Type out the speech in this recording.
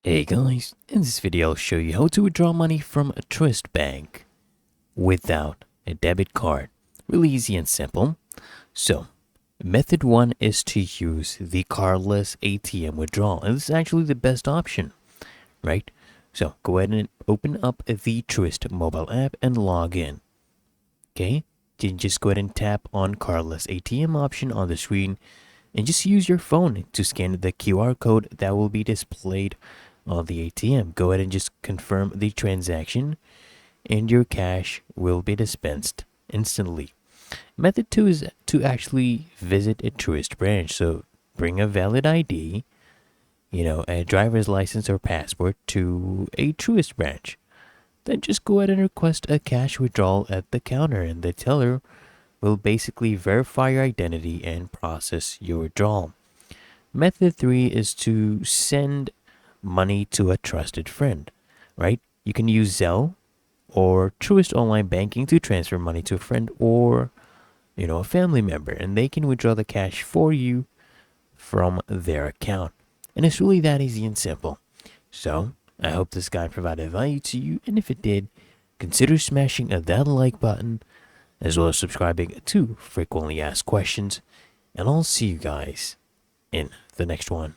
Hey guys, in this video I'll show you how to withdraw money from a Truist bank without a debit card. Really easy and simple. So, method 1 is to use the cardless ATM withdrawal. And this is actually the best option, right? So, go ahead and open up the Truist mobile app and log in. Okay? Then just go ahead and tap on cardless ATM option on the screen and just use your phone to scan the QR code that will be displayed on the ATM. Go ahead and just confirm the transaction and your cash will be dispensed instantly. Method 2 is to actually visit a Truist branch. So bring a valid ID, a driver's license or passport to a Truist branch. Then just go ahead and request a cash withdrawal at the counter, and the teller will basically verify your identity and process your withdrawal. Method 3 is to send money to a trusted friend, right? You can use Zelle or Truist online banking to transfer money to a friend or, a family member, and they can withdraw the cash for you from their account. And it's really that easy and simple. So, I hope this guide provided value to you, and if it did, consider smashing that like button as well as subscribing to frequently asked questions, and I'll see you guys in the next one.